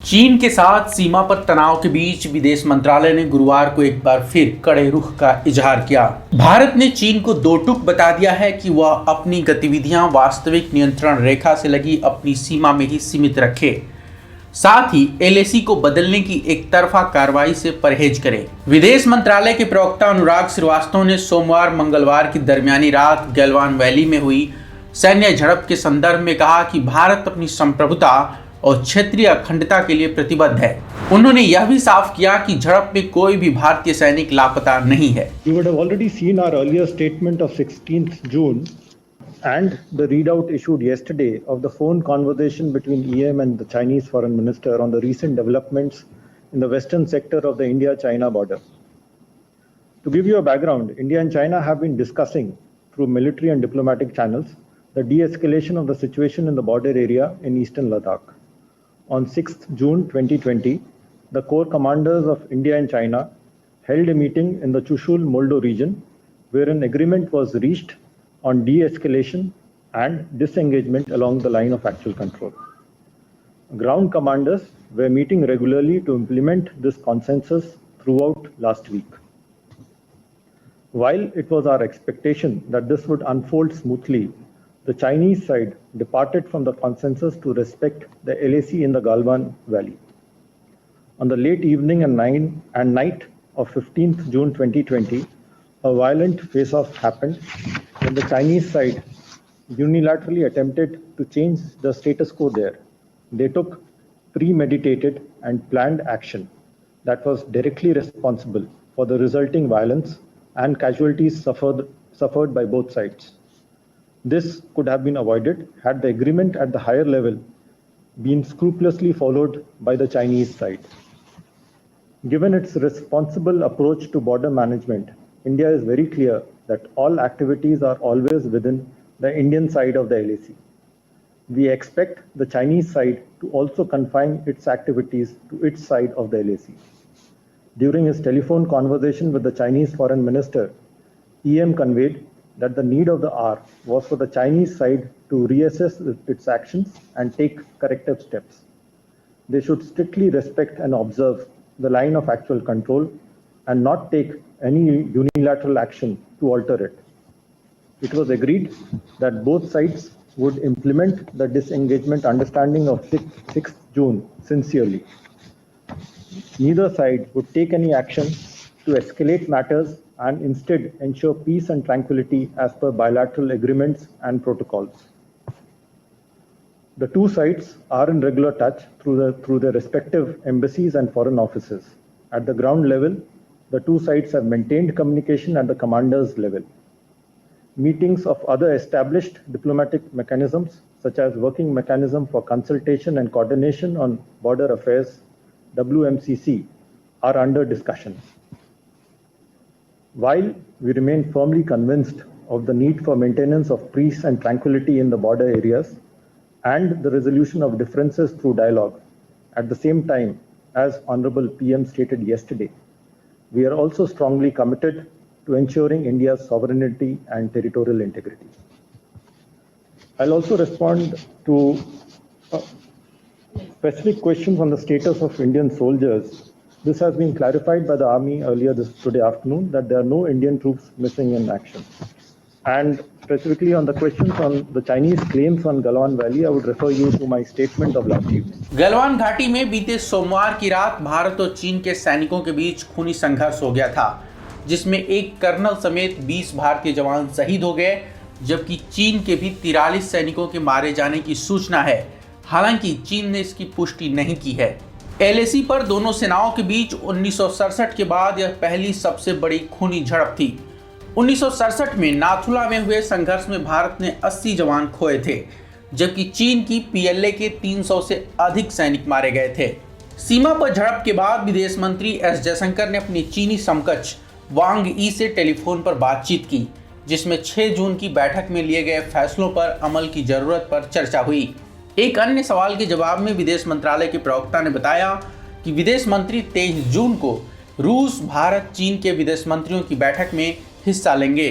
चीन के साथ सीमा पर तनाव के बीच विदेश मंत्रालय ने गुरुवार को एक बार फिर कड़े रुख का इजहार किया। भारत ने चीन को दो टूक बता दिया है कि वह अपनी गतिविधियां वास्तविक नियंत्रण रेखा से लगी अपनी सीमा में ही सीमित रखे, साथ ही एलएसी को बदलने की एक तरफा कार्रवाई से परहेज करे। विदेश मंत्रालय के प्रवक्ता अनुराग श्रीवास्तव ने सोमवार मंगलवार की दरमियानी रात गलवान वैली में हुई सैन्य झड़प के संदर्भ में कहा कि भारत अपनी संप्रभुता और क्षेत्रीय अखंडता के लिए प्रतिबद्ध है। उन्होंने यह भी साफ किया कि झड़प में कोई भी भारतीय सैनिक लापता नहीं है। You would have already seen our earlier statement of 16th June and the readout issued yesterday of the phone conversation between EM and the Chinese foreign minister on the recent developments in the western sector of the India-China border. To give you a background, India and China have been discussing through military and diplomatic channels the de-escalation of the situation in the border area in eastern Ladakh. On 6th June 2020, the core commanders of India and China held a meeting in the Chushul Moldo region where an agreement was reached on de-escalation and disengagement along the line of actual control. Ground commanders were meeting regularly to implement this consensus throughout last week. While it was our expectation that this would unfold smoothly, the Chinese side departed from the consensus to respect the LAC in the Galwan Valley. On the late evening and night of 15th June 2020, a violent face-off happened when the Chinese side unilaterally attempted to change the status quo there. They took premeditated and planned action that was directly responsible for the resulting violence and casualties suffered by both sides. This could have been avoided had the agreement at the higher level been scrupulously followed by the Chinese side. Given its responsible approach to border management, India is very clear that all activities are always within the Indian side of the LAC. We expect the Chinese side to also confine its activities to its side of the LAC. During his telephone conversation with the Chinese foreign minister, EM conveyed that the need of the hour was for the Chinese side to reassess its actions and take corrective steps. They should strictly respect and observe the line of actual control and not take any unilateral action to alter it. It was agreed that both sides would implement the disengagement understanding of 6th June sincerely. Neither side would take any action to escalate matters and instead ensure peace and tranquility as per bilateral agreements and protocols. The two sides are in regular touch through their respective embassies and foreign offices. At the ground level, the two sides have maintained communication at the commanders level. Meetings of other established diplomatic mechanisms, such as Working Mechanism for Consultation and Coordination on Border Affairs, WMCC, are under discussion. While we remain firmly convinced of the need for maintenance of peace and tranquility in the border areas and the resolution of differences through dialogue, at the same time, as Honorable PM stated yesterday, we are also strongly committed to ensuring India's sovereignty and territorial integrity. I'll also respond to specific questions on the status of Indian soldiers. This has been clarified by the Army earlier today afternoon that there are no Indian troops missing in action. And specifically on the questions on the Chinese claims on Galwan Valley, I would refer you to my statement of last evening. Galwan घाटी में बीते सोमवार की रात भारत और चीन के सैनिकों के बीच खूनी संघर्ष हो गया था, जिसमें एक कर्नल समेत 20 भारतीय जवान शहीद हो गए, जबकि चीन के भी 43 सैनिकों के मारे जाने की सूचना है। हालांकि चीन ने इसकी पुष्टि नहीं की है। एलएसी पर दोनों सेनाओं के बीच 1967 के बाद यह पहली सबसे बड़ी खूनी झड़प थी। 1967 में नाथुला में हुए संघर्ष में भारत ने 80 जवान खोए थे, जबकि चीन की पीएलए के 300 से अधिक सैनिक मारे गए थे। सीमा पर झड़प के बाद विदेश मंत्री एस जयशंकर ने अपनी चीनी समकक्ष वांग यी से टेलीफोन पर बातचीत की, जिसमें 6 जून की बैठक में लिए गए फैसलों पर अमल की जरूरत पर चर्चा हुई। एक अन्य सवाल के जवाब में विदेश मंत्रालय के प्रवक्ता ने बताया कि विदेश मंत्री 23 जून को रूस, भारत, चीन के विदेश मंत्रियों की बैठक में हिस्सा लेंगे।